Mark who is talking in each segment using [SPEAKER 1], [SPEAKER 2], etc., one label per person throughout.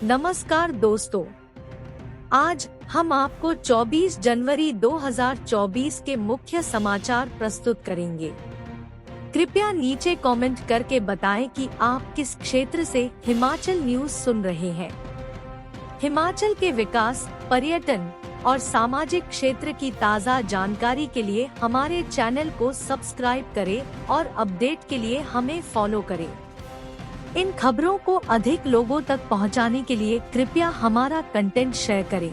[SPEAKER 1] नमस्कार दोस्तों, आज हम आपको 24 जनवरी 2024 के मुख्य समाचार प्रस्तुत करेंगे। कृपया नीचे कमेंट करके बताएं कि आप किस क्षेत्र से हिमाचल न्यूज सुन रहे हैं। हिमाचल के विकास, पर्यटन और सामाजिक क्षेत्र की ताज़ा जानकारी के लिए हमारे चैनल को सब्सक्राइब करें और अपडेट के लिए हमें फॉलो करें। इन खबरों को अधिक लोगों तक पहुंचाने के लिए कृपया हमारा कंटेंट शेयर करें।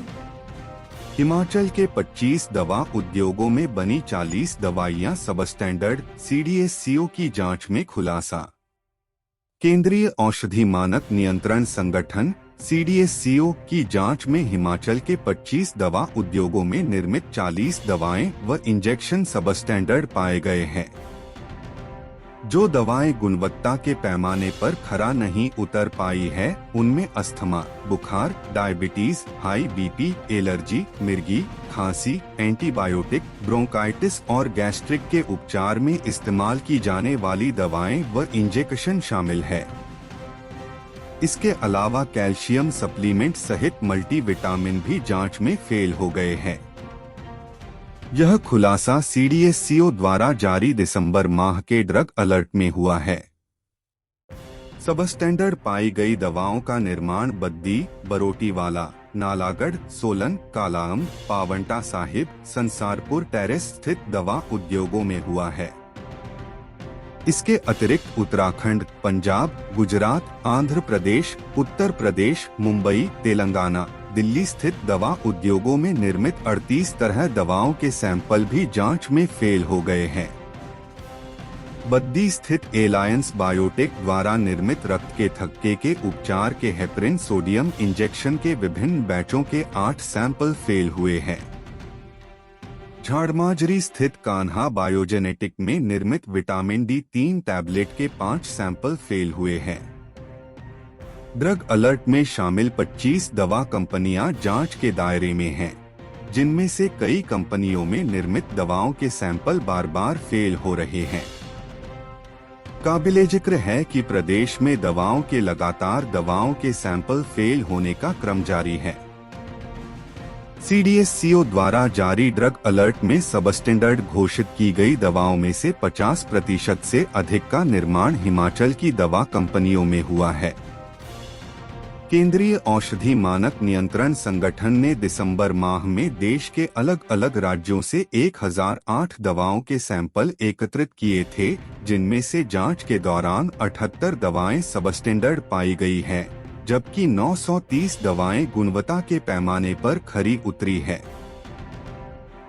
[SPEAKER 2] हिमाचल के 25 दवा उद्योगों में बनी 40 दवाइयां सबस्टैंडर्ड, CDSCO की जांच में खुलासा। केंद्रीय औषधि मानक नियंत्रण संगठन CDSCO की जांच में हिमाचल के 25 दवा उद्योगों में निर्मित 40 दवाएं व इंजेक्शन सबस्टैंडर्ड पाए गए हैं। जो दवाएं गुणवत्ता के पैमाने पर खरा नहीं उतर पाई है, उनमें अस्थमा, बुखार, डायबिटीज, हाई BP, एलर्जी, मिर्गी, खांसी, एंटीबायोटिक, ब्रोंकाइटिस और गैस्ट्रिक के उपचार में इस्तेमाल की जाने वाली दवाएं व इंजेक्शन शामिल है। इसके अलावा कैल्शियम सप्लीमेंट सहित मल्टीविटामिन भी जांच में फेल हो गए हैं। यह खुलासा CDSCO द्वारा जारी दिसंबर माह के ड्रग अलर्ट में हुआ है। सबस्टैंडर्ड पाई गई दवाओं का निर्माण बद्दी, बरोटीवाला, नालागढ़, सोलन, कालाअंब, पावंटा साहिब, संसारपुर टेरेस स्थित दवा उद्योगों में हुआ है। इसके अतिरिक्त उत्तराखंड, पंजाब, गुजरात, आंध्र प्रदेश, उत्तर प्रदेश, मुंबई, तेलंगाना, दिल्ली स्थित दवा उद्योगों में निर्मित 38 तरह दवाओं के सैंपल भी जांच में फेल हो गए हैं। बद्दी स्थित एलायंस बायोटेक द्वारा निर्मित रक्त के थक्के के उपचार के हेपरिन सोडियम इंजेक्शन के विभिन्न बैचों के 8 सैंपल फेल हुए हैं। झाड़माजरी स्थित कान्हा बायोजेनेटिक में निर्मित विटामिन D3 टैबलेट के 5 सैंपल फेल हुए हैं। ड्रग अलर्ट में शामिल 25 दवा कंपनियां जांच के दायरे में हैं, जिनमें से कई कंपनियों में निर्मित दवाओं के सैंपल बार बार फेल हो रहे हैं। काबिले जिक्र है कि प्रदेश में दवाओं के लगातार दवाओं के सैंपल फेल होने का क्रम जारी है। CDSCO द्वारा जारी ड्रग अलर्ट में सबस्टैंडर्ड घोषित की गई दवाओं में से 50% से अधिक का निर्माण हिमाचल की दवा कंपनियों में हुआ है। केंद्रीय औषधि मानक नियंत्रण संगठन ने दिसंबर माह में देश के अलग अलग राज्यों से 1008 दवाओं के सैंपल एकत्रित किए थे, जिनमें से जांच के दौरान 78 दवाएं सबस्टैंडर्ड पाई गई हैं, जबकि 930 दवाएं गुणवत्ता के पैमाने पर खरी उतरी है।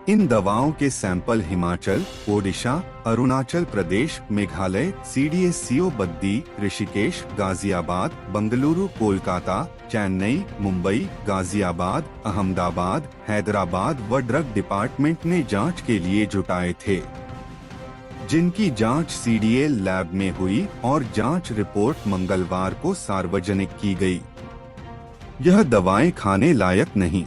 [SPEAKER 2] इन दवाओं के सैंपल हिमाचल, ओडिशा, अरुणाचल प्रदेश, मेघालय, CDSCO बद्दी, ऋषिकेश, गाजियाबाद, बंगलुरु, कोलकाता, चेन्नई, मुंबई, गाजियाबाद, अहमदाबाद, हैदराबाद व ड्रग डिपार्टमेंट ने जांच के लिए जुटाए थे, जिनकी जांच CDL लैब में हुई और जांच रिपोर्ट मंगलवार को सार्वजनिक की गई। यह दवाएं खाने लायक नहीं।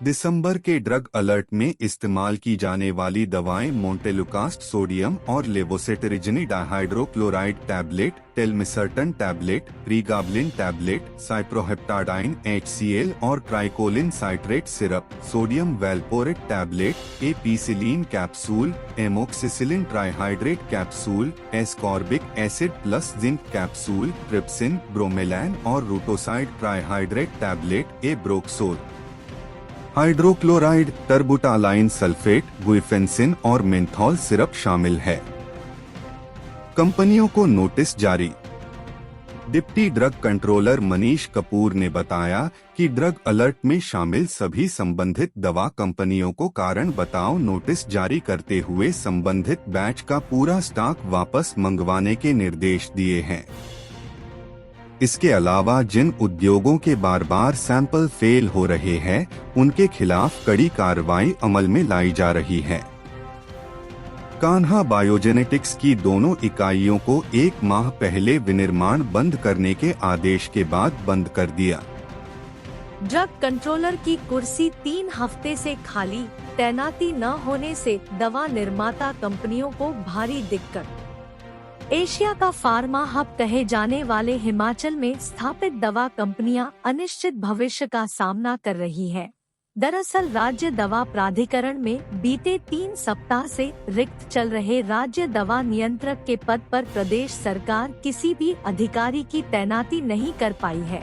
[SPEAKER 2] दिसंबर के ड्रग अलर्ट में इस्तेमाल की जाने वाली दवाएं मोंटेलुकास्ट सोडियम और levocetirizine dihydrochloride tablet, telmisartan tablet, pregabalin tablet, cyproheptadine HCl और tricholine citrate syrup, sodium valproate tablet, ampicillin capsule, amoxicillin trihydrate capsule, ascorbic acid plus zinc capsule, trypsin, bromelain और rutoside trihydrate tablet, ambroxol, hydrochloride, terbutaline sulphate, guaifenesin और menthol syrup शामिल है। कंपनियों को notice जारी। Deputy drug controller Manish Kapoor ने बताया कि ड्रग अलर्ट में शामिल सभी संबंधित दवा कंपनियों को कारण बताओ नोटिस जारी करते हुए संबंधित बैच का पूरा स्टॉक वापस मंगवाने के निर्देश दिए हैं। इसके अलावा जिन उद्योगों के बार बार सैंपल फेल हो रहे हैं, उनके खिलाफ कड़ी कार्रवाई अमल में लाई जा रही है। कान्हा बायोजेनेटिक्स की दोनों इकाइयों को 1 माह पहले विनिर्माण बंद करने के आदेश के बाद बंद कर दिया।
[SPEAKER 1] ड्रग कंट्रोलर की कुर्सी 3 हफ्ते से खाली, तैनाती न होने से दवा निर्माता कंपनियों को भारी दिक्कत। एशिया का फार्मा हब कहे जाने वाले हिमाचल में स्थापित दवा कंपनियां अनिश्चित भविष्य का सामना कर रही हैं। दरअसल राज्य दवा प्राधिकरण में बीते 3 सप्ताह से रिक्त चल रहे राज्य दवा नियंत्रक के पद पर प्रदेश सरकार किसी भी अधिकारी की तैनाती नहीं कर पाई है।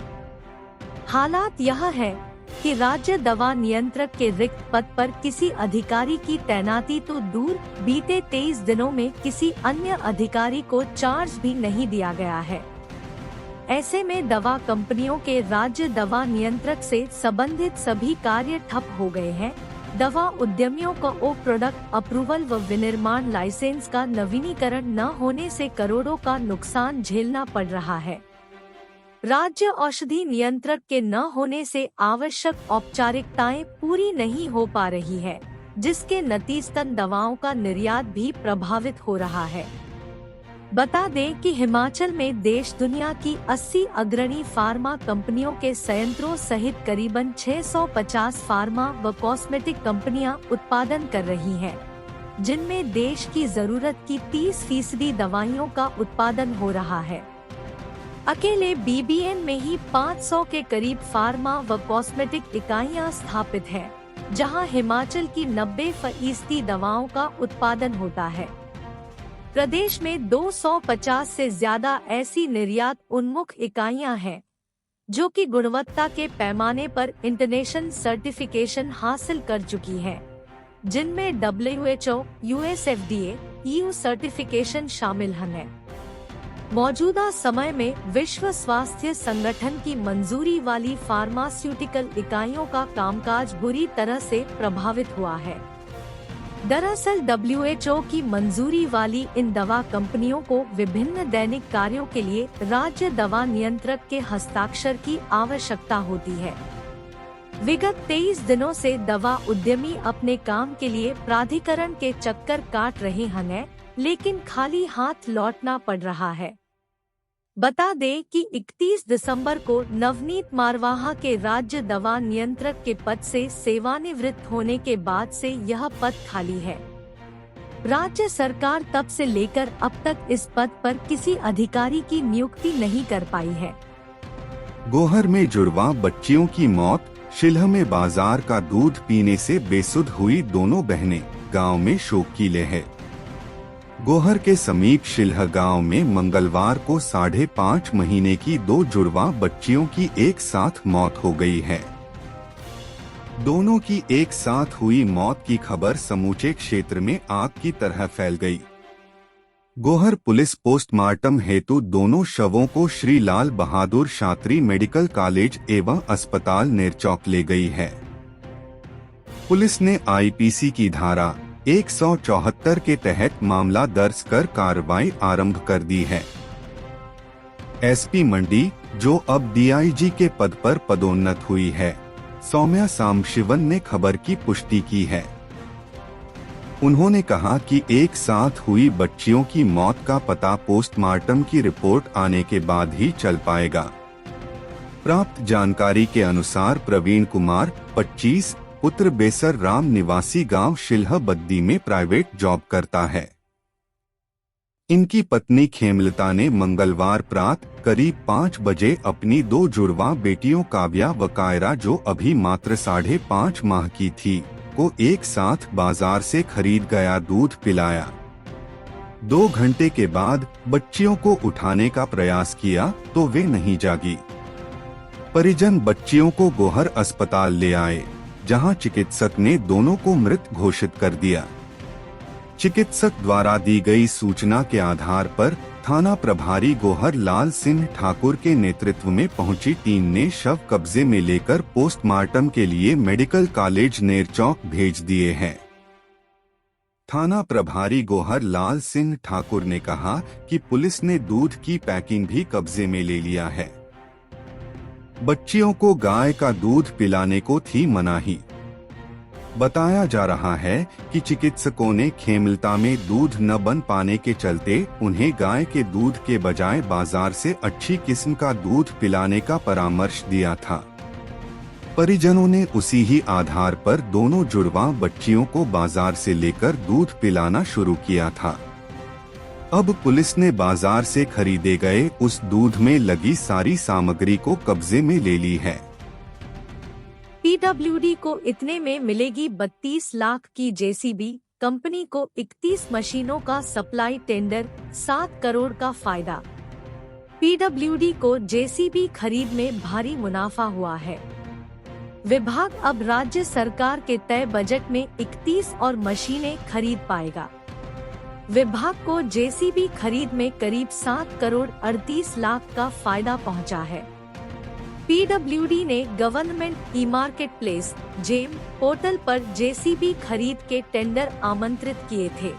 [SPEAKER 1] हालात यह है कि राज्य दवा नियंत्रक के रिक्त पद पर किसी अधिकारी की तैनाती तो दूर, बीते 23 दिनों में किसी अन्य अधिकारी को चार्ज भी नहीं दिया गया है। ऐसे में दवा कंपनियों के राज्य दवा नियंत्रक से संबंधित सभी कार्य ठप हो गए हैं। दवा उद्यमियों को प्रोडक्ट अप्रूवल व विनिर्माण लाइसेंस का नवीनीकरण न होने से करोड़ों का नुकसान झेलना पड़ रहा है। राज्य औषधि नियंत्रक के न होने से आवश्यक औपचारिकताएं पूरी नहीं हो पा रही है, जिसके नतीजतन दवाओं का निर्यात भी प्रभावित हो रहा है। बता दें कि हिमाचल में देश दुनिया की 80 अग्रणी फार्मा कंपनियों के संयंत्रों सहित करीबन 650 फार्मा व कॉस्मेटिक कंपनियां उत्पादन कर रही हैं, जिनमें देश की जरूरत की 30% दवाइयों का उत्पादन हो रहा है। अकेले बीबीएन में ही 500 के करीब फार्मा व कॉस्मेटिक इकाइयां स्थापित हैं, जहां हिमाचल की 90% दवाओं का उत्पादन होता है। प्रदेश में 250 से ज्यादा ऐसी निर्यात उन्मुख इकाइयां हैं, जो कि गुणवत्ता के पैमाने पर इंटरनेशनल सर्टिफिकेशन हासिल कर चुकी हैं, जिनमें WHO, USFDA, EU सर्टिफिकेशन शामिल हैं। मौजूदा समय में विश्व स्वास्थ्य संगठन की मंजूरी वाली फार्मास्यूटिकल इकाइयों का कामकाज बुरी तरह से प्रभावित हुआ है। दरअसल WHO की मंजूरी वाली इन दवा कंपनियों को विभिन्न दैनिक कार्यों के लिए राज्य दवा नियंत्रक के हस्ताक्षर की आवश्यकता होती है। विगत 23 दिनों से दवा उद्यमी अपने काम के लिए प्राधिकरण के चक्कर काट रहे हैं, लेकिन खाली हाथ लौटना पड़ रहा है। बता दें कि 31 दिसंबर को नवनीत मारवाहा के राज्य दवा नियंत्रक के पद से सेवानिवृत्त होने के बाद से यह पद खाली है। राज्य सरकार तब से लेकर अब तक इस पद पर किसी अधिकारी की नियुक्ति नहीं कर पाई है।
[SPEAKER 2] गोहर में जुड़वा बच्चियों की मौत, शिल्ह में बाजार का दूध पीने से बेसुध हुई दोनों बहनें, गांव में शोक की लहर। गोहर के समीप शिल्ह गांव में मंगलवार को 5.5 महीने की 2 जुड़वा बच्चियों की एक साथ मौत हो गई है। दोनों की एक साथ हुई मौत की खबर समूचे क्षेत्र में आग की तरह फैल गई। गोहर पुलिस पोस्टमार्टम हेतु दोनों शवों को श्री लाल बहादुर शास्त्री मेडिकल कॉलेज एवं अस्पताल नेरचौक ले गई है। पुलिस ने IPC की धारा 174 के तहत मामला दर्ज कर कार्रवाई आरंभ कर दी है। SP मंडी, जो अब DIG के पद पर पदोन्नत हुई है, सौम्या सामशिवन ने खबर की पुष्टि की है। उन्होंने कहा कि एक साथ हुई बच्चियों की मौत का पता पोस्टमार्टम की रिपोर्ट आने के बाद ही चल पाएगा। प्राप्त जानकारी के अनुसार प्रवीण कुमार 25 पुत्र बेसर राम निवासी गांव शिल्ह बद्दी में प्राइवेट जॉब करता है। इनकी पत्नी खेमलता ने मंगलवार प्रातः करीब 5 बजे अपनी 2 जुड़वा बेटियों काव्या व कायरा, जो अभी मात्र 5.5 माह की थी, को एक साथ बाजार से खरीद गया दूध पिलाया। 2 घंटे के बाद बच्चियों को उठाने का प्रयास किया तो वे नहीं जागी। परिजन बच्चियों को गोहर अस्पताल ले आए, जहां चिकित्सक ने दोनों को मृत घोषित कर दिया। चिकित्सक द्वारा दी गई सूचना के आधार पर थाना प्रभारी गोहर लाल सिंह ठाकुर के नेतृत्व में पहुंची टीम ने शव कब्जे में लेकर पोस्टमार्टम के लिए मेडिकल कॉलेज नेरचौक भेज दिए हैं। थाना प्रभारी गोहर लाल सिंह ठाकुर ने कहा कि पुलिस ने दूध की पैकिंग भी कब्जे में ले लिया है। बच्चियों को गाय का दूध पिलाने को थी मनाही। बताया जा रहा है कि चिकित्सकों ने खेमलता में दूध न बन पाने के चलते उन्हें गाय के दूध के बजाय बाजार से अच्छी किस्म का दूध पिलाने का परामर्श दिया था। परिजनों ने उसी ही आधार पर दोनों जुड़वा बच्चियों को बाजार से लेकर दूध पिलाना शुरू किया था। अब पुलिस ने बाजार से खरीदे गए उस दूध में लगी सारी सामग्री को कब्जे में ले ली है।
[SPEAKER 1] पीडब्ल्यूडी को इतने में मिलेगी 32 लाख की जेसीबी, कंपनी को 31 मशीनों का सप्लाई टेंडर, 7 करोड़ का फायदा। पीडब्ल्यूडी को जेसीबी खरीद में भारी मुनाफा हुआ है। विभाग अब राज्य सरकार के तय बजट में 31 और मशीनें खरीद पाएगा। विभाग को जेसीबी खरीद में करीब 7 करोड़ 38 लाख का फायदा पहुंचा है। पीडब्ल्यूडी ने government e market place GeM portal पर जेसीबी खरीद के टेंडर आमंत्रित किए थे।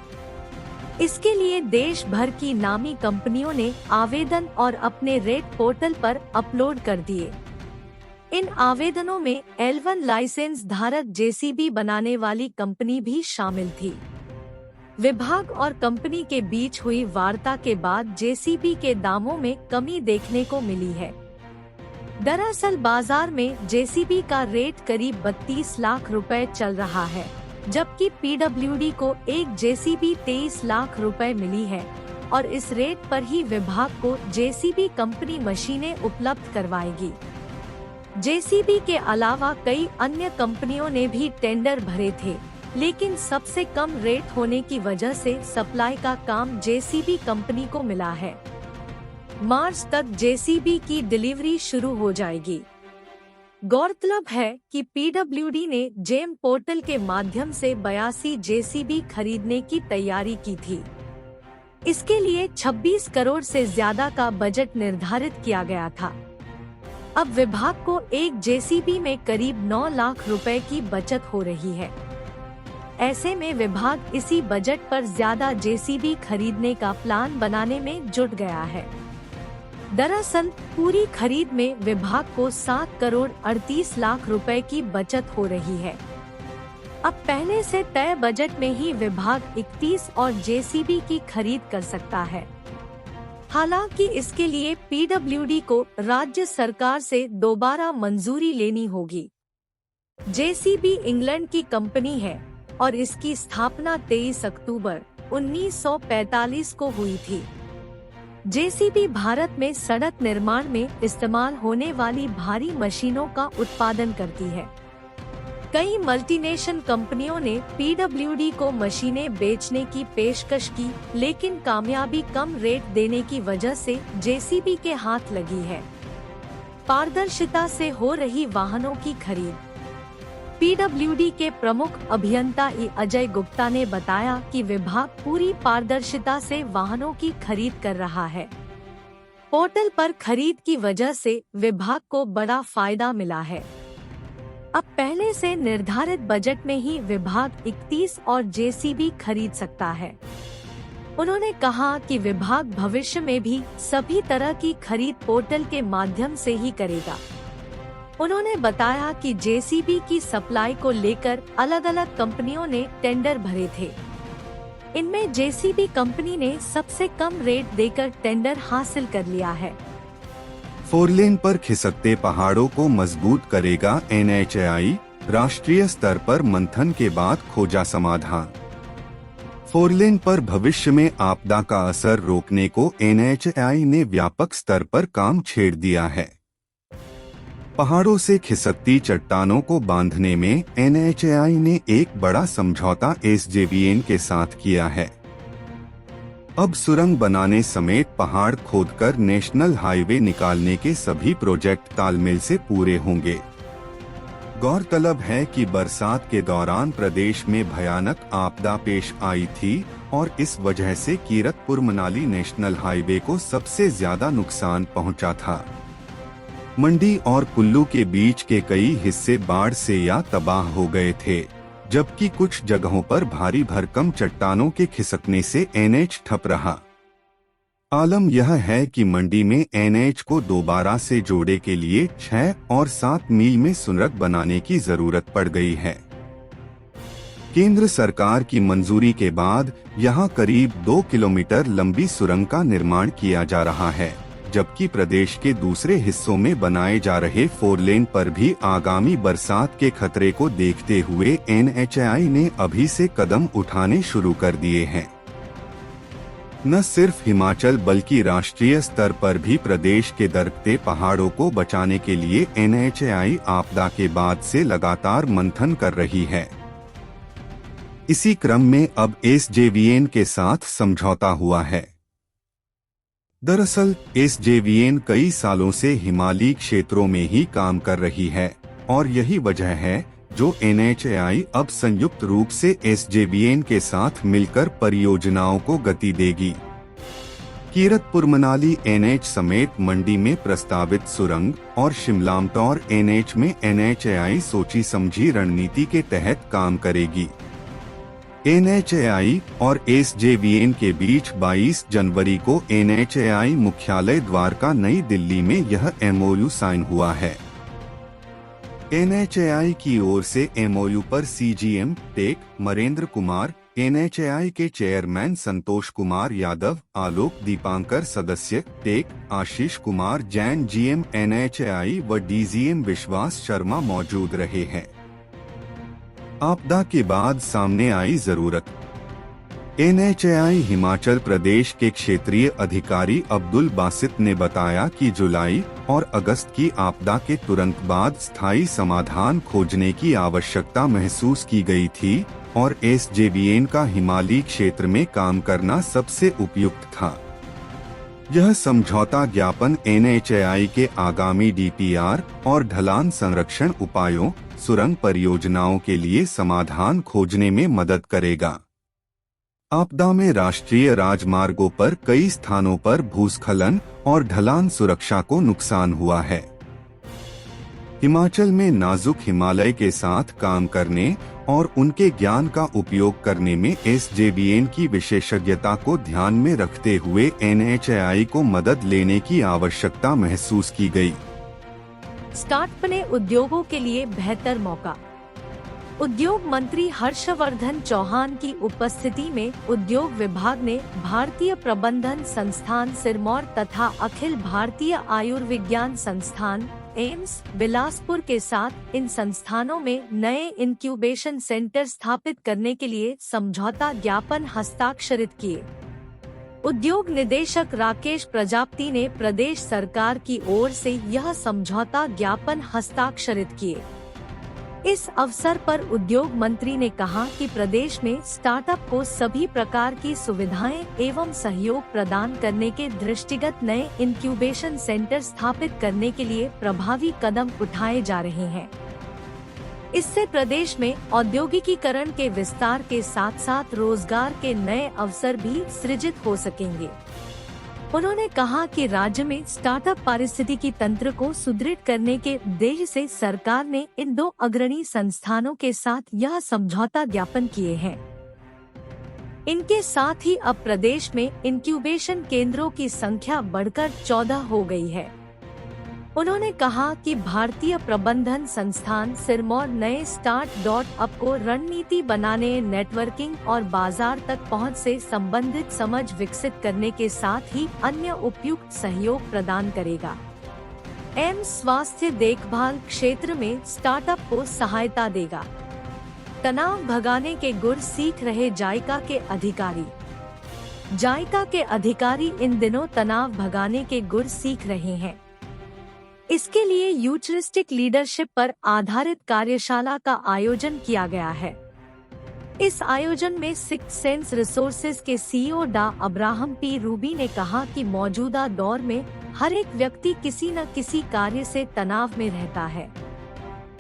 [SPEAKER 1] इसके लिए देश भर की नामी कंपनियों ने आवेदन और अपने रेट पोर्टल पर अपलोड कर दिए। इन आवेदनों में L1 लाइसेंस धारक जेसीबी बनाने वाली कंपनी भी शामिल थी। विभाग और कंपनी के बीच हुई वार्ता के बाद जेसीबी के दामों में कमी देखने को मिली है। दरअसल बाजार में जेसीबी का रेट करीब 32 लाख रुपए चल रहा है, जबकि पीडब्ल्यूडी को एक जेसीबी 23 लाख रुपए मिली है और इस रेट पर ही विभाग को जेसीबी कंपनी मशीनें उपलब्ध करवाएगी। जेसीबी के अलावा कई अन्य कंपनियों ने भी टेंडर भरे थे, लेकिन सबसे कम रेट होने की वजह से सप्लाई का काम जेसीबी कंपनी को मिला है। मार्च तक जेसीबी की डिलीवरी शुरू हो जाएगी। गौरतलब है कि पीडब्ल्यूडी ने जेम पोर्टल के माध्यम से 82 जेसीबी खरीदने की तैयारी की थी। इसके लिए 26 करोड़ से ज्यादा का बजट निर्धारित किया गया था। अब विभाग को एक जेसीबी में करीब 9 लाख रुपए की बचत हो रही है। ऐसे में विभाग इसी बजट पर ज्यादा जेसीबी खरीदने का प्लान बनाने में जुट गया है। दरअसल पूरी खरीद में विभाग को 7 करोड़ 38 लाख रुपए की बचत हो रही है। अब पहले से तय बजट में ही विभाग 31 और जेसीबी की खरीद कर सकता है। हालांकि इसके लिए पीडब्ल्यूडी को राज्य सरकार से दोबारा मंजूरी लेनी होगी। जेसीबी इंग्लैंड की कंपनी है और इसकी स्थापना 23 अक्टूबर 1945 को हुई थी। जेसीबी भारत में सड़क निर्माण में इस्तेमाल होने वाली भारी मशीनों का उत्पादन करती है। कई मल्टीनेशनल कंपनियों ने पीडब्ल्यूडी को मशीनें बेचने की पेशकश की, लेकिन कामयाबी कम रेट देने की वजह से जेसीबी के हाथ लगी है। पारदर्शिता से हो रही वाहनों की खरीद। पीडब्ल्यूडी के प्रमुख अभियंता अजय गुप्ता ने बताया कि विभाग पूरी पारदर्शिता से वाहनों की खरीद कर रहा है। पोर्टल पर खरीद की वजह से विभाग को बड़ा फायदा मिला है। अब पहले से निर्धारित बजट में ही विभाग 31 और जेसीबी खरीद सकता है। उन्होंने कहा कि विभाग भविष्य में भी सभी तरह की खरीद पोर्टल के माध्यम से ही करेगा। उन्होंने बताया कि जेसीबी की सप्लाई को लेकर अलग अलग कंपनियों ने टेंडर भरे थे। इनमें जेसीबी कंपनी ने सबसे कम रेट देकर टेंडर हासिल कर लिया है।
[SPEAKER 2] 4 लेन पर खिसकते पहाड़ों को मजबूत करेगा NHAI, राष्ट्रीय स्तर पर मंथन के बाद खोजा समाधान। 4 लेन पर भविष्य में आपदा का असर रोकने को NHAI ने व्यापक स्तर पर काम छेड़ दिया है। पहाड़ों से खिसकती चट्टानों को बांधने में NHAI ने एक बड़ा समझौता SJVN के साथ किया है। अब सुरंग बनाने समेत पहाड़ खोदकर नेशनल हाईवे निकालने के सभी प्रोजेक्ट तालमेल से पूरे होंगे। गौरतलब है कि बरसात के दौरान प्रदेश में भयानक आपदा पेश आई थी और इस वजह से कीरतपुर मनाली नेशनल हाईवे को सबसे ज्यादा नुकसान पहुंचा था। मंडी और कुल्लू के बीच के कई हिस्से बाढ़ से या तबाह हो गए थे, जबकि कुछ जगहों पर भारी भरकम चट्टानों के खिसकने से NH ठप रहा। आलम यह है कि मंडी में NH को दोबारा से जोड़े के लिए 6 और 7 मील में सुरंग बनाने की जरूरत पड़ गई है। केंद्र सरकार की मंजूरी के बाद यहां करीब 2 किलोमीटर लंबी सुरंग का निर्माण किया जा रहा है, जबकि प्रदेश के दूसरे हिस्सों में बनाए जा रहे 4 लेन पर भी आगामी बरसात के खतरे को देखते हुए NHAI ने अभी से कदम उठाने शुरू कर दिए हैं। न सिर्फ हिमाचल बल्कि राष्ट्रीय स्तर पर भी प्रदेश के दरकते पहाड़ों को बचाने के लिए NHAI आपदा के बाद से लगातार मंथन कर रही है। इसी क्रम में अब SJVN के साथ समझौता हुआ है। दरअसल SJVN कई सालों से हिमालयी क्षेत्रों में ही काम कर रही है और यही वजह है जो NHAI अब संयुक्त रूप से SJVN के साथ मिलकर परियोजनाओं को गति देगी। कीरतपुर मनाली NH समेत मंडी में प्रस्तावित सुरंग और शिमलामतौर NH में NHAI सोची समझी रणनीति के तहत काम करेगी। NHAI और SJVN के बीच 22 जनवरी को NHAI मुख्यालय द्वारका नई दिल्ली में यह MOU साइन हुआ है। NHAI की ओर से MOU पर CGM tech Marendra Kumar, NHAI के चेयरमैन संतोष कुमार यादव, आलोक दीपांकर सदस्य tech, Ashish Kumar Jain GM NHAI व DGM विश्वास शर्मा मौजूद रहे हैं। आपदा के बाद सामने आई जरूरत। NHAI हिमाचल प्रदेश के क्षेत्रीय अधिकारी अब्दुल बासित ने बताया कि जुलाई और अगस्त की आपदा के तुरंत बाद स्थायी समाधान खोजने की आवश्यकता महसूस की गई थी और SJVN का हिमालयी क्षेत्र में काम करना सबसे उपयुक्त था। यह समझौता ज्ञापन NHAI के आगामी DPR और ढलान संरक्षण उपायों, सुरंग परियोजनाओं के लिए समाधान खोजने में मदद करेगा। आपदा में राष्ट्रीय राजमार्गों पर कई स्थानों पर भूस्खलन और ढलान सुरक्षा को नुकसान हुआ है। हिमाचल में नाजुक हिमालय के साथ काम करने और उनके ज्ञान का उपयोग करने में SJVN की विशेषज्ञता को ध्यान में रखते हुए NHAI को मदद लेने की आवश्यकता महसूस की गई।
[SPEAKER 1] स्टार्टअप ने उद्योगों के लिए बेहतर मौका। उद्योग मंत्री हर्षवर्धन चौहान की उपस्थिति में उद्योग विभाग ने भारतीय प्रबंधन संस्थान सिरमौर तथा अखिल भारतीय आयुर्विज्ञान संस्थान एम्स बिलासपुर के साथ इन संस्थानों में नए इंक्यूबेशन सेंटर स्थापित करने के लिए समझौता ज्ञापन हस्ताक्षरित किए। उद्योग निदेशक राकेश प्रजापति ने प्रदेश सरकार की ओर से यह समझौता ज्ञापन हस्ताक्षरित किए। इस अवसर पर उद्योग मंत्री ने कहा कि प्रदेश में स्टार्टअप को सभी प्रकार की सुविधाएं एवं सहयोग प्रदान करने के दृष्टिगत नए इंक्यूबेशन सेंटर स्थापित करने के लिए प्रभावी कदम उठाए जा रहे हैं। इससे प्रदेश में औद्योगिकीकरण के विस्तार के साथ साथ रोजगार के नए अवसर भी सृजित हो सकेंगे। उन्होंने कहा कि राज्य में स्टार्टअप पारिस्थितिकी तंत्र को सुदृढ़ करने के उद्देश्य से सरकार ने इन दो अग्रणी संस्थानों के साथ यह समझौता ज्ञापन किए हैं। इनके साथ ही अब प्रदेश में इंक्यूबेशन केंद्रों की संख्या बढ़कर 14 हो गई है। उन्होंने कहा कि भारतीय प्रबंधन संस्थान सिरमौर नए स्टार्ट.अप को रणनीति बनाने, नेटवर्किंग और बाजार तक पहुंच से संबंधित समझ विकसित करने के साथ ही अन्य उपयुक्त सहयोग प्रदान करेगा। एम्स स्वास्थ्य देखभाल क्षेत्र में स्टार्टअप को सहायता देगा। तनाव भगाने के गुर सीख रहे जायका के अधिकारी। जायका के अधिकारी इन दिनों तनाव भगाने के गुर सीख रहे हैं। इसके लिए यूचरिस्टिक लीडरशिप पर आधारित कार्यशाला का आयोजन किया गया है। इस आयोजन में सिक्स्थ सेंस रिसोर्सेज के CEO डा अब्राहम पी रूबी ने कहा कि मौजूदा दौर में हर एक व्यक्ति किसी न किसी कार्य से तनाव में रहता है।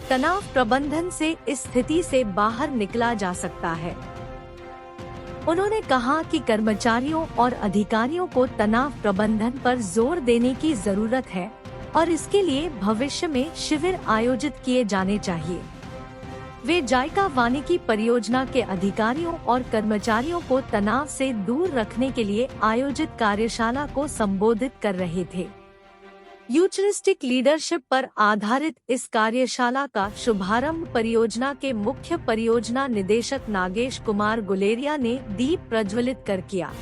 [SPEAKER 1] तनाव प्रबंधन से इस स्थिति से बाहर निकला जा सकता है। उन्होंने कहा कि कर्मचारियों और अधिकारियों को तनाव प्रबंधन पर जोर देने की जरूरत है और इसके लिए भविष्य में शिविर आयोजित किए जाने चाहिए। वे जायका वानिकी परियोजना के अधिकारियों और कर्मचारियों को तनाव से दूर रखने के लिए आयोजित कार्यशाला को संबोधित कर रहे थे। यूचरिस्टिक लीडरशिप पर आधारित इस कार्यशाला का शुभारंभ परियोजना के मुख्य परियोजना निदेशक नागेश कुमार गुलेरिया ने दीप प्रज्वलित कर किया।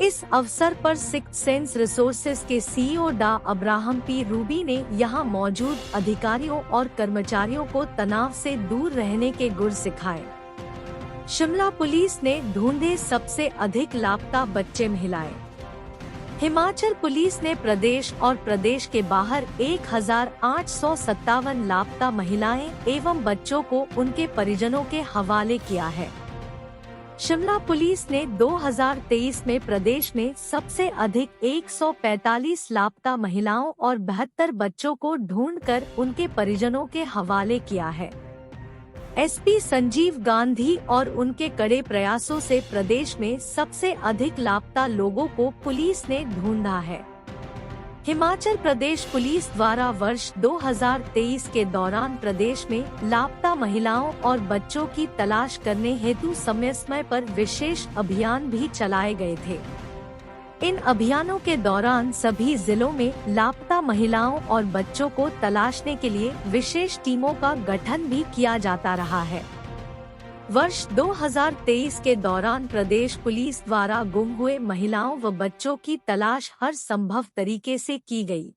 [SPEAKER 1] इस अवसर पर सिक्स्थ सेंस रिसोर्सेज के CEO डा अब्राहम पी रूबी ने यहां मौजूद अधिकारियों और कर्मचारियों को तनाव से दूर रहने के गुर सिखाए। शिमला पुलिस ने ढूंढे सबसे अधिक लापता बच्चे महिलाएं। हिमाचल पुलिस ने प्रदेश और प्रदेश के बाहर 1857 लापता महिलाएं एवं बच्चों को उनके परिजनों के हवाले किया है। शिमला पुलिस ने 2023 में प्रदेश में सबसे अधिक 145 लापता महिलाओं और 72 बच्चों को ढूंढकर उनके परिजनों के हवाले किया है। एसपी संजीव गांधी और उनके कड़े प्रयासों से प्रदेश में सबसे अधिक लापता लोगों को पुलिस ने ढूंढा है। हिमाचल प्रदेश पुलिस द्वारा वर्ष 2023 के दौरान प्रदेश में लापता महिलाओं और बच्चों की तलाश करने हेतु समय समय पर विशेष अभियान भी चलाए गए थे। इन अभियानों के दौरान सभी जिलों में लापता महिलाओं और बच्चों को तलाशने के लिए विशेष टीमों का गठन भी किया जाता रहा है। वर्ष 2023 के दौरान प्रदेश पुलिस द्वारा गुम हुए महिलाओं व बच्चों की तलाश हर संभव तरीके से की गई।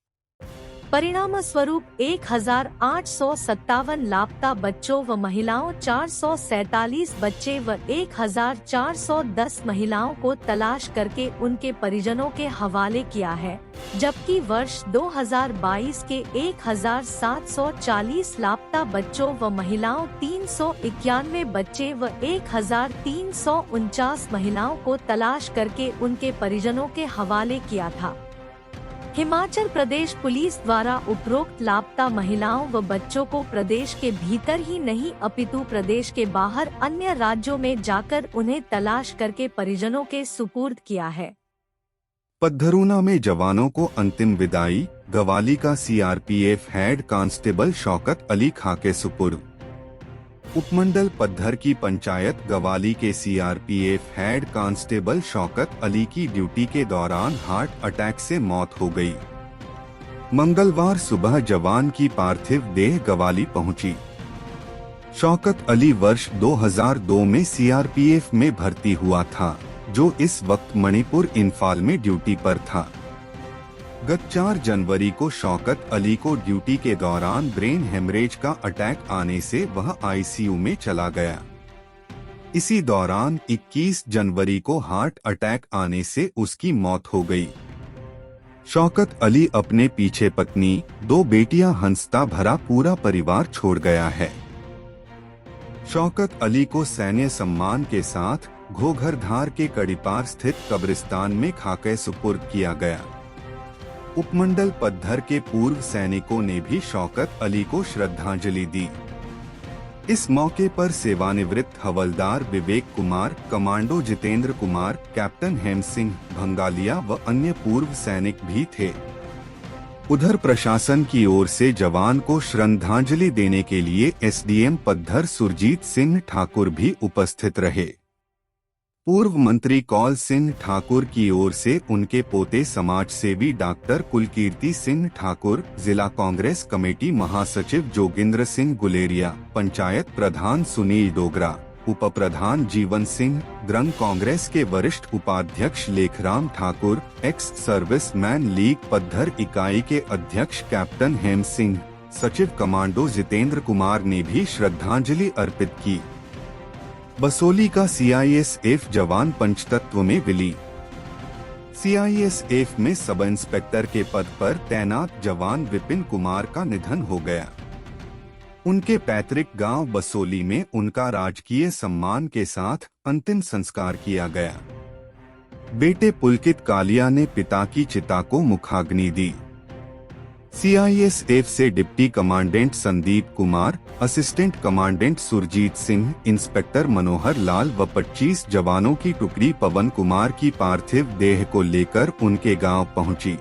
[SPEAKER 1] परिणाम स्वरूप 1857 लापता बच्चों व महिलाओं, 447 बच्चे व 1410 महिलाओं को तलाश करके उनके परिजनों के हवाले किया है, जबकि वर्ष 2022 के 1740 लापता बच्चों व महिलाओं, 391 बच्चे व 1349 महिलाओं को तलाश करके उनके परिजनों के हवाले किया था। हिमाचल प्रदेश पुलिस द्वारा उपरोक्त लापता महिलाओं व बच्चों को प्रदेश के भीतर ही नहीं अपितु प्रदेश के बाहर अन्य राज्यों में जाकर उन्हें तलाश करके परिजनों के सुपुर्द किया है।
[SPEAKER 2] पद्धरूना में जवानों को अंतिम विदाई, गवाली का CRPF head constable Shaukat Ali Khan के सुपुर्द। उपमंडल पद्धर की पंचायत गवाली के CRPF head constable Shaukat Ali की ड्यूटी के दौरान हार्ट अटैक से मौत हो गई। मंगलवार सुबह जवान की पार्थिव देह गवाली पहुंची। शौकत अली वर्ष 2002 में सीआरपीएफ में भर्ती हुआ था, जो इस वक्त मणिपुर इंफाल में ड्यूटी पर था। गत 4 जनवरी को शौकत अली को ड्यूटी के दौरान ब्रेन हेमरेज का अटैक आने से वह आईसीयू में चला गया। इसी दौरान 21 जनवरी को हार्ट अटैक आने से उसकी मौत हो गई। शौकत अली अपने पीछे पत्नी, 2 बेटियां हंसता भरा पूरा परिवार छोड़ गया है। शौकत अली को सैन्य सम्मान के साथ घोघरधार के कड़ीपार स्थित कब्रिस्तान में खाके सुपुर्द किया गया। उपमंडल पद्धर के पूर्व सैनिकों ने भी शौकत अली को श्रद्धांजलि दी। इस मौके पर सेवानिवृत्त हवलदार विवेक कुमार, कमांडो जितेंद्र कुमार, कैप्टन हेम सिंह भंगालिया व अन्य पूर्व सैनिक भी थे। उधर प्रशासन की ओर से जवान को श्रद्धांजलि देने के लिए एसडीएम पद्धर सुरजीत सिंह ठाकुर भी उपस्थित रहे। पूर्व मंत्री कौल सिंह ठाकुर की ओर से उनके पोते समाज सेवी डॉक्टर कुलकीर्ति सिंह ठाकुर, जिला कांग्रेस कमेटी महासचिव जोगिंद्र सिंह गुलेरिया, पंचायत प्रधान सुनील डोगरा, उप प्रधान जीवन सिंह, ग्रंग कांग्रेस के वरिष्ठ उपाध्यक्ष Lekhram Thakur, ex service man league Padhar इकाई के अध्यक्ष कैप्टन हेम सिंह, सचिव कमांडो जितेंद्र कुमार ने भी श्रद्धांजलि अर्पित की। बसोली का सीआईएसएफ जवान पंचतत्व में विलीन। सीआईएसएफ में सब इंस्पेक्टर के पद पर तैनात जवान विपिन कुमार का निधन हो गया। उनके पैतृक गांव बसोली में उनका राजकीय सम्मान के साथ अंतिम संस्कार किया गया। बेटे पुलकित कालिया ने पिता की चिता को मुखाग्नि दी। सीआईएसएफ से deputy commandant Sandeep Kumar, assistant commandant Surjeet Singh, inspector Manohar Lal व 25 जवानों की टुकड़ी पवन कुमार की पार्थिव देह को लेकर उनके गांव पहुंची,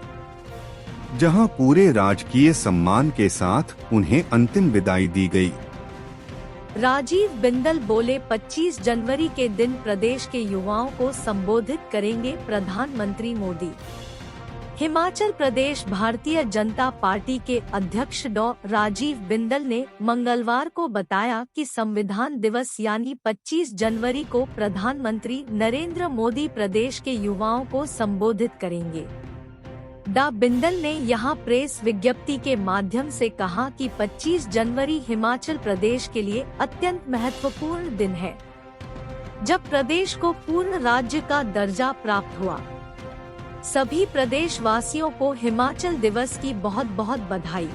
[SPEAKER 2] जहां पूरे राजकीय सम्मान के साथ उन्हें अंतिम विदाई दी गई।
[SPEAKER 1] राजीव बिंदल बोले, 25 जनवरी के दिन प्रदेश के युवाओं को संबोधित करेंगे प्रधानमंत्री मोदी। हिमाचल प्रदेश भारतीय जनता पार्टी के अध्यक्ष डॉ. राजीव बिंदल ने मंगलवार को बताया कि संविधान दिवस यानी 25 जनवरी को प्रधानमंत्री नरेंद्र मोदी प्रदेश के युवाओं को संबोधित करेंगे। डॉ. बिंदल ने यहां प्रेस विज्ञप्ति के माध्यम से कहा कि 25 जनवरी हिमाचल प्रदेश के लिए अत्यंत महत्वपूर्ण दिन है। जब प्रदेश को पूर्ण राज्य का दर्जा प्राप्त हुआ। सभी प्रदेश वासियों को हिमाचल दिवस की बहुत बहुत बधाई।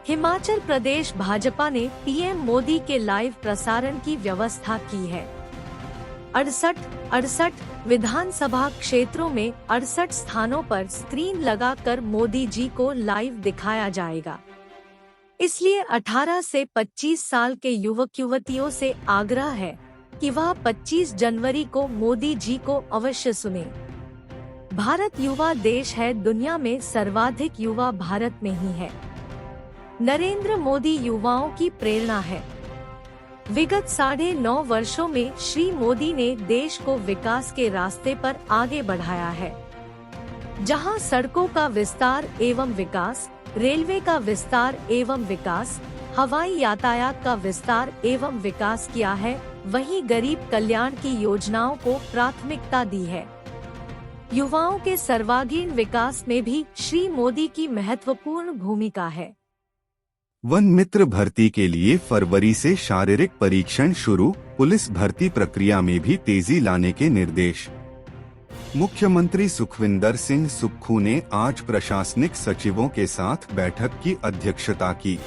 [SPEAKER 1] हिमाचल प्रदेश भाजपा ने पीएम मोदी के लाइव प्रसारण की व्यवस्था की है। 68 विधानसभा क्षेत्रों में 68 स्थानों पर स्क्रीन लगाकर मोदी जी को लाइव दिखाया जाएगा। इसलिए 18 से 25 साल के युवक युवतियों से आग्रह है कि वह 25 जनवरी को मोदी जी को अवश्य सुने। भारत युवा देश है, दुनिया में सर्वाधिक युवा भारत में ही है। नरेंद्र मोदी युवाओं की प्रेरणा है। विगत 9.5 वर्षों में श्री मोदी ने देश को विकास के रास्ते पर आगे बढ़ाया है। जहां सड़कों का विस्तार एवं विकास, रेलवे का विस्तार एवं विकास, हवाई यातायात का विस्तार एवं विकास किया है, वहीं गरीब कल्याण की योजनाओं को प्राथमिकता दी है। युवाओं के सर्वांगीण विकास में भी श्री मोदी की महत्वपूर्ण भूमिका है।
[SPEAKER 2] वन मित्र भर्ती के लिए फरवरी से शारीरिक परीक्षण शुरू, पुलिस भर्ती प्रक्रिया में भी तेजी लाने के निर्देश। मुख्यमंत्री सुखविंदर सिंह सुक्खू ने आज प्रशासनिक सचिवों के साथ बैठक की अध्यक्षता की।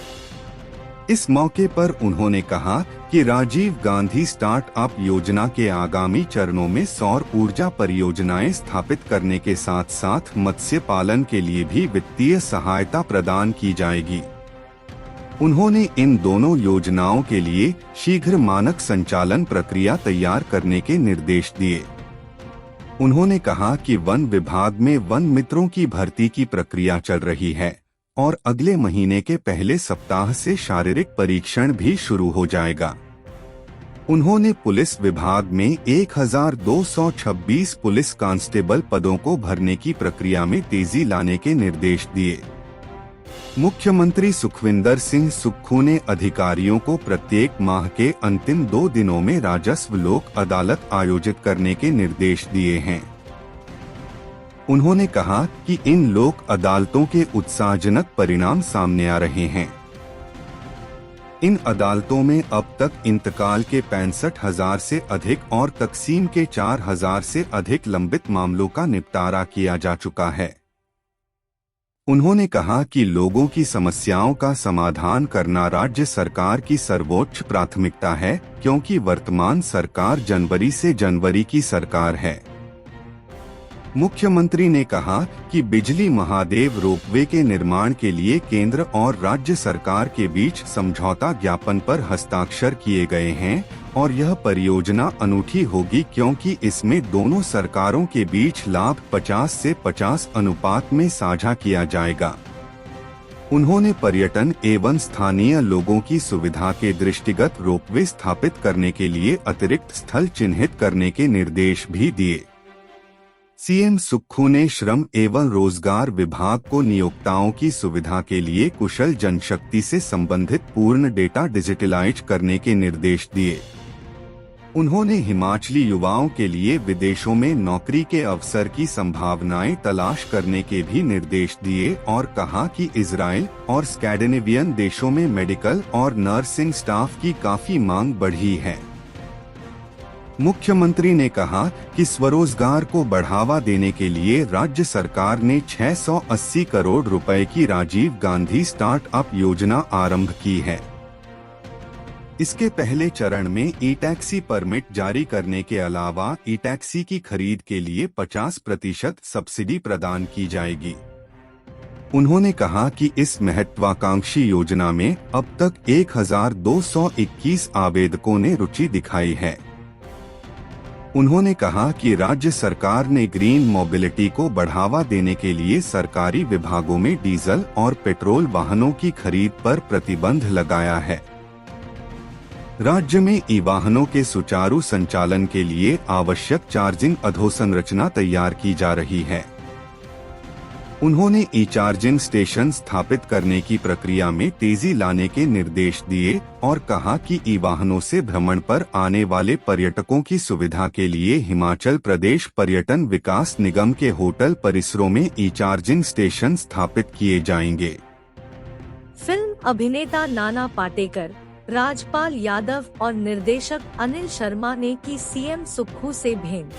[SPEAKER 2] इस मौके पर उन्होंने कहा कि राजीव गांधी स्टार्टअप योजना के आगामी चरणों में सौर ऊर्जा परियोजनाएं स्थापित करने के साथ साथ मत्स्य पालन के लिए भी वित्तीय सहायता प्रदान की जाएगी। उन्होंने इन दोनों योजनाओं के लिए शीघ्र मानक संचालन प्रक्रिया तैयार करने के निर्देश दिए। उन्होंने कहा कि वन विभाग में वन मित्रों की भर्ती की प्रक्रिया चल रही है और अगले महीने के पहले सप्ताह से शारीरिक परीक्षण भी शुरू हो जाएगा। उन्होंने पुलिस विभाग में 1226 पुलिस कांस्टेबल पदों को भरने की प्रक्रिया में तेजी लाने के निर्देश दिए। मुख्यमंत्री सुखविंदर सिंह सुक्खू ने अधिकारियों को प्रत्येक माह के अंतिम 2 दिनों में राजस्व लोक अदालत आयोजित करने के निर्देश दिए हैं। उन्होंने कहा कि इन लोक अदालतों के उत्साहजनक परिणाम सामने आ रहे हैं। इन अदालतों में अब तक इंतकाल के 65,000 से अधिक और तकसीम के 4,000 से अधिक लंबित मामलों का निपटारा किया जा चुका है। उन्होंने कहा कि लोगों की समस्याओं का समाधान करना राज्य सरकार की सर्वोच्च प्राथमिकता है, क्योंकि वर्तमान सरकार जनवरी से जनवरी की सरकार है। मुख्यमंत्री ने कहा कि बिजली महादेव रोपवे के निर्माण के लिए केंद्र और राज्य सरकार के बीच समझौता ज्ञापन पर हस्ताक्षर किए गए हैं और यह परियोजना अनूठी होगी क्योंकि इसमें दोनों सरकारों के बीच लाभ 50 से 50 अनुपात में साझा किया जाएगा। उन्होंने पर्यटन एवं स्थानीय लोगों की सुविधा के दृष्टिगत रोपवे स्थापित करने के लिए अतिरिक्त स्थल चिन्हित करने के निर्देश भी दिए। सीएम सुक्खू ने श्रम एवं रोजगार विभाग को नियोक्ताओं की सुविधा के लिए कुशल जनशक्ति से संबंधित पूर्ण डेटा डिजिटलाइज करने के निर्देश दिए। उन्होंने हिमाचली युवाओं के लिए विदेशों में नौकरी के अवसर की संभावनाएं तलाश करने के भी निर्देश दिए और कहा कि इजराइल और स्कैंडिनेवियन देशों में मेडिकल और नर्सिंग स्टाफ की काफी मांग बढ़ी है। मुख्यमंत्री ने कहा कि स्वरोजगार को बढ़ावा देने के लिए राज्य सरकार ने 680 करोड़ रुपए की राजीव गांधी स्टार्टअप योजना आरंभ की है। इसके पहले चरण में ई टैक्सी परमिट जारी करने के अलावा ई टैक्सी की खरीद के लिए 50% सब्सिडी प्रदान की जाएगी। उन्होंने कहा कि इस महत्वाकांक्षी योजना में अब तक 1221 आवेदकों ने रुचि दिखाई है। उन्होंने कहा कि राज्य सरकार ने ग्रीन मोबिलिटी को बढ़ावा देने के लिए सरकारी विभागों में डीजल और पेट्रोल वाहनों की खरीद पर प्रतिबंध लगाया है। राज्य में ई वाहनों के सुचारू संचालन के लिए आवश्यक चार्जिंग अधोसंरचना तैयार की जा रही है। उन्होंने ई चार्जिंग स्टेशन स्थापित करने की प्रक्रिया में तेजी लाने के निर्देश दिए और कहा कि ई वाहनों से भ्रमण पर आने वाले पर्यटकों की सुविधा के लिए हिमाचल प्रदेश पर्यटन विकास निगम के होटल परिसरों में ई चार्जिंग स्टेशन स्थापित किए जाएंगे।
[SPEAKER 1] फिल्म अभिनेता नाना पाटेकर राजपाल यादव और निर्देशक अनिल शर्मा ने की सीएम सुक्खू से भेंट।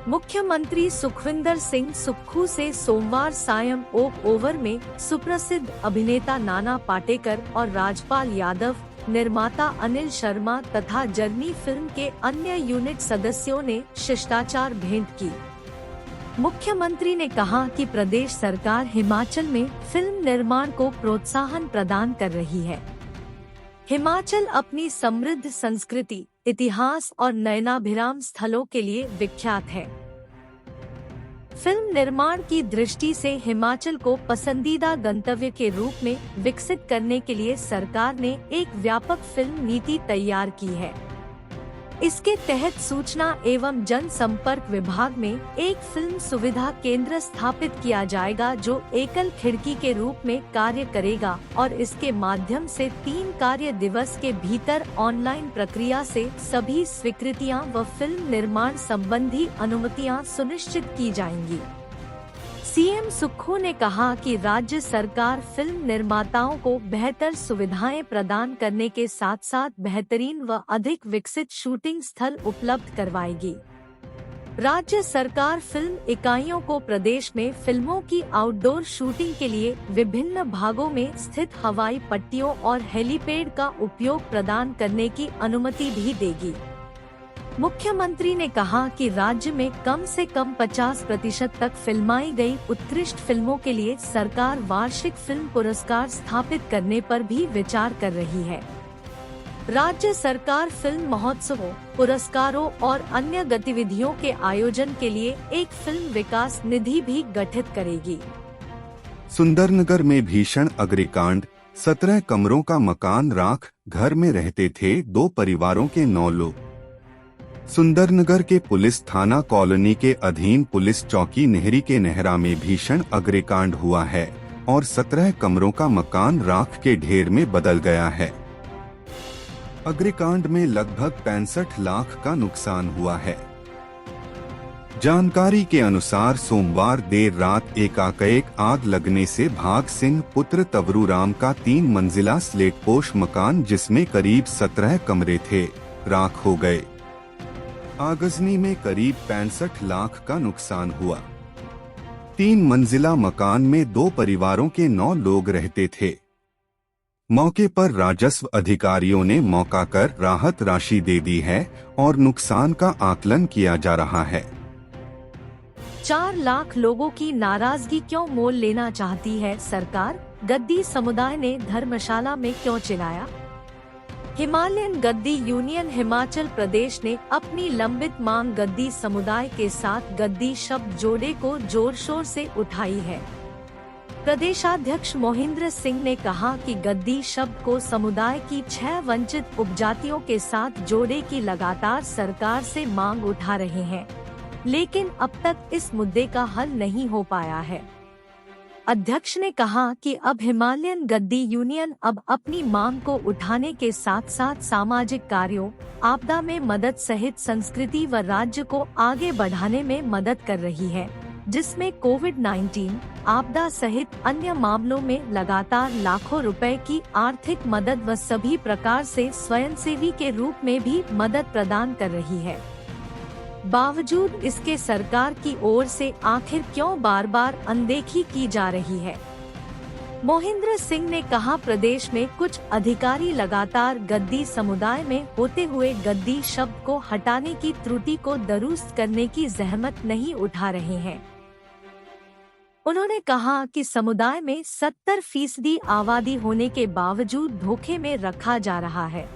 [SPEAKER 1] मुख्यमंत्री सुखविंदर सिंह सुक्खू से सोमवार सायं ओक ओवर में सुप्रसिद्ध अभिनेता नाना पाटेकर और राजपाल यादव, निर्माता अनिल शर्मा तथा जर्नी फिल्म के अन्य यूनिट सदस्यों ने शिष्टाचार भेंट की। मुख्यमंत्री ने कहा कि प्रदेश सरकार हिमाचल में फिल्म निर्माण को प्रोत्साहन प्रदान कर रही है। हिमाचल अपनी समृद्ध संस्कृति, इतिहास और नयनाभिराम स्थलों के लिए विख्यात है। फिल्म निर्माण की दृष्टि से हिमाचल को पसंदीदा गंतव्य के रूप में विकसित करने के लिए सरकार ने एक व्यापक फिल्म नीति तैयार की है। इसके तहत सूचना एवं जनसंपर्क विभाग में एक फिल्म सुविधा केंद्र स्थापित किया जाएगा जो एकल खिड़की के रूप में कार्य करेगा और इसके माध्यम से 3 कार्य दिवस के भीतर ऑनलाइन प्रक्रिया से सभी स्वीकृतियां व फिल्म निर्माण संबंधी अनुमतियां सुनिश्चित की जाएंगी। सीएम सुक्खू ने कहा कि राज्य सरकार फिल्म निर्माताओं को बेहतर सुविधाएं प्रदान करने के साथ साथ बेहतरीन व अधिक विकसित शूटिंग स्थल उपलब्ध करवाएगी। राज्य सरकार फिल्म इकाइयों को प्रदेश में फिल्मों की आउटडोर शूटिंग के लिए विभिन्न भागों में स्थित हवाई पट्टियों और हेलीपैड का उपयोग प्रदान करने की अनुमति भी देगी। मुख्यमंत्री ने कहा कि राज्य में कम से कम 50% तक फिल्माई गई उत्कृष्ट फिल्मों के लिए सरकार वार्षिक फिल्म पुरस्कार स्थापित करने पर भी विचार कर रही है। राज्य सरकार फिल्म महोत्सवों, पुरस्कारों और अन्य गतिविधियों के आयोजन के लिए एक फिल्म विकास निधि भी गठित करेगी।
[SPEAKER 2] सुंदरनगर में भीषण अग्निकांड, 17 कमरों का मकान राख, घर में रहते थे 2 परिवारों के 9 लोग। सुंदरनगर के पुलिस थाना कॉलोनी के अधीन पुलिस चौकी नेहरी के नेहरा में भीषण अग्निकांड हुआ है और 17 कमरों का मकान राख के ढेर में बदल गया है। अग्निकांड में लगभग 65 लाख का नुकसान हुआ है। जानकारी के अनुसार सोमवार देर रात एकाएक आग लगने से भाग सिंह पुत्र तवरू राम का 3 मंजिला स्लेटपोश मकान जिसमें करीब 17 कमरे थे, राख हो गए। आगजनी में करीब 65 लाख का नुकसान हुआ। 3 मंजिला मकान में 2 परिवारों के 9 लोग रहते थे। मौके पर राजस्व अधिकारियों ने मौका कर राहत राशि दे दी है और नुकसान का आकलन किया जा रहा है।
[SPEAKER 1] 4 लाख लोगों की नाराजगी क्यों मोल लेना चाहती है सरकार? गद्दी समुदाय ने धर्मशाला में क्यों चिल्लाया? हिमालयन गद्दी यूनियन हिमाचल प्रदेश ने अपनी लंबित मांग गद्दी समुदाय के साथ गद्दी शब्द जोड़े को जोर शोर से उठाई है। प्रदेशाध्यक्ष मोहिंद्र सिंह ने कहा कि गद्दी शब्द को समुदाय की 6 वंचित उपजातियों के साथ जोड़े की लगातार सरकार से मांग उठा रहे हैं, लेकिन अब तक इस मुद्दे का हल नहीं हो पाया है। अध्यक्ष ने कहा कि अब हिमालयन गद्दी यूनियन अब अपनी मांग को उठाने के साथ साथ सामाजिक कार्यों, आपदा में मदद सहित संस्कृति व राज्य को आगे बढ़ाने में मदद कर रही है, जिसमें कोविड-19 आपदा सहित अन्य मामलों में लगातार लाखों रुपए की आर्थिक मदद व सभी प्रकार से स्वयंसेवी के रूप में भी मदद प्रदान कर रही है। बावजूद इसके सरकार की ओर से आखिर क्यों बार बार अनदेखी की जा रही है? मोहिंद्र सिंह ने कहा, प्रदेश में कुछ अधिकारी लगातार गद्दी समुदाय में होते हुए गद्दी शब्द को हटाने की त्रुटि को दुरुस्त करने की जहमत नहीं उठा रहे हैं। उन्होंने कहा कि समुदाय में 70% आबादी होने के बावजूद धोखे में रखा जा रहा है।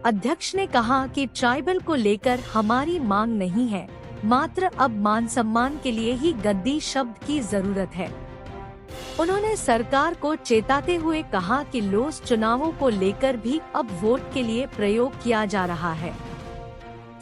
[SPEAKER 1] अध्यक्ष ने कहा कि ट्राइबल को लेकर हमारी मांग नहीं है, मात्र अब मान सम्मान के लिए ही गद्दी शब्द की जरूरत है। उन्होंने सरकार को चेताते हुए कहा कि लोस चुनावों को लेकर भी अब वोट के लिए प्रयोग किया जा रहा है।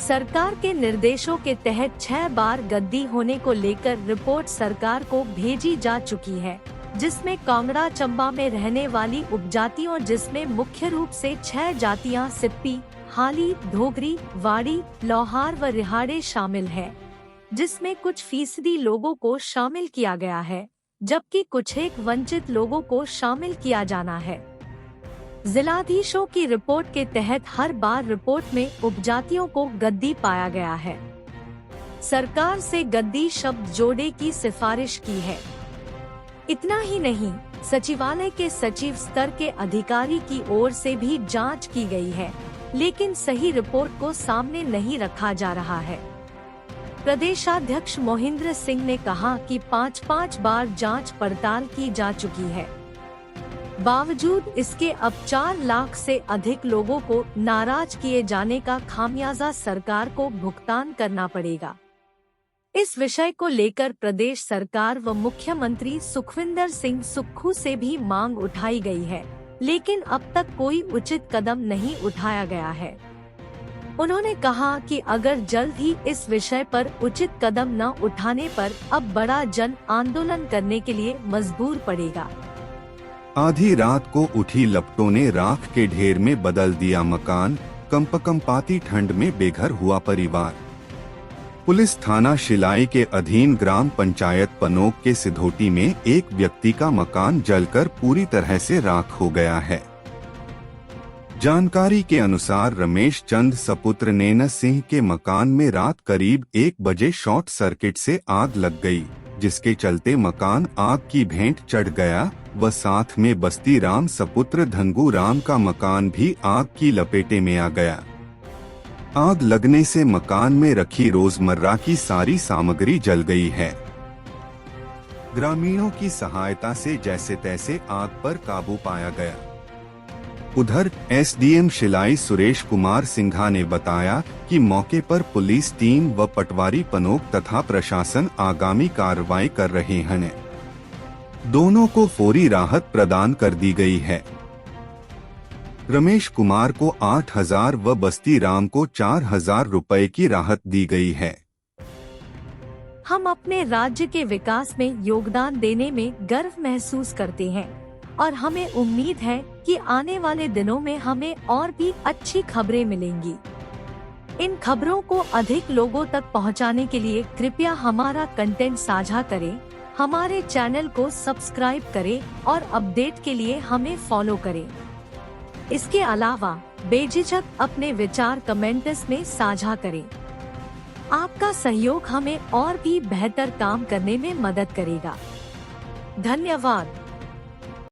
[SPEAKER 1] सरकार के निर्देशों के तहत 6 बार गद्दी होने को लेकर रिपोर्ट सरकार को भेजी जा चुकी है, जिसमें कांगड़ा चंबा में रहने वाली उपजातियों जिसमें मुख्य रूप से 6 जातियां सिप्पी, हाली, धोगरी, वाड़ी, लोहार व रिहाड़े शामिल हैं, जिसमें कुछ फीसदी लोगों को शामिल किया गया है, जबकि कुछ एक वंचित लोगों को शामिल किया जाना है। जिलाधीशों की रिपोर्ट के तहत हर बार रिपोर्ट में उपजातियों को गद्दी पाया गया है। सरकार से गद्दी शब्द जोड़े की सिफारिश की है। इतना ही नहीं, सचिवालय के सचिव स्तर के अधिकारी की ओर से भी जांच की गई है, लेकिन सही रिपोर्ट को सामने नहीं रखा जा रहा है। प्रदेशाध्यक्ष मोहिंद्र सिंह ने कहा कि 5-5 बार जांच पड़ताल की जा चुकी है। बावजूद इसके अब 4 लाख से अधिक लोगों को नाराज किए जाने का खामियाजा सरकार को भुगतान करना पड़ेगा। इस विषय को लेकर प्रदेश सरकार व मुख्यमंत्री सुखविंदर सिंह सुक्खू से भी मांग उठाई गई है, लेकिन अब तक कोई उचित कदम नहीं उठाया गया है। उन्होंने कहा कि अगर जल्द ही इस विषय पर उचित कदम न उठाने पर अब बड़ा जन आंदोलन करने के लिए मजबूर पड़ेगा।
[SPEAKER 2] आधी रात को उठी लपटों ने राख के ढेर में बदल दिया मकान, कंपकंपाती ठंड में बेघर हुआ परिवार। पुलिस थाना शिलाई के अधीन ग्राम पंचायत पनोक के सिधोटी में एक व्यक्ति का मकान जलकर पूरी तरह से राख हो गया है। जानकारी के अनुसार रमेश चंद सपुत्र नैना सिंह के मकान में रात करीब 1 बजे शॉर्ट सर्किट से आग लग गई, जिसके चलते मकान आग की भेंट चढ़ गया व साथ में बस्ती राम सपुत्र धनगू राम का मकान भी आग की लपेटे में आ गया। आग लगने से मकान में रखी रोजमर्रा की सारी सामग्री जल गई है। ग्रामीणों की सहायता से जैसे तैसे आग पर काबू पाया गया। उधर एसडीएम शिलाई सुरेश कुमार सिंघा ने बताया कि मौके पर पुलिस टीम व पटवारी पनोक तथा प्रशासन आगामी कार्रवाई कर रहे हैं। दोनों को फौरी राहत प्रदान कर दी गई है। रमेश कुमार को 8,000 व बस्ती राम को 4,000 रुपए की राहत दी गई है।
[SPEAKER 1] हम अपने राज्य के विकास में योगदान देने में गर्व महसूस करते हैं और हमें उम्मीद है कि आने वाले दिनों में हमें और भी अच्छी खबरें मिलेंगी। इन खबरों को अधिक लोगों तक पहुंचाने के लिए कृपया हमारा कंटेंट साझा करें, हमारे चैनल को सब्सक्राइब करें और अपडेट के लिए हमें फॉलो करें। इसके अलावा बेझिझक अपने विचार कमेंट्स में साझा करें। आपका सहयोग हमें और भी बेहतर काम करने में मदद करेगा। धन्यवाद।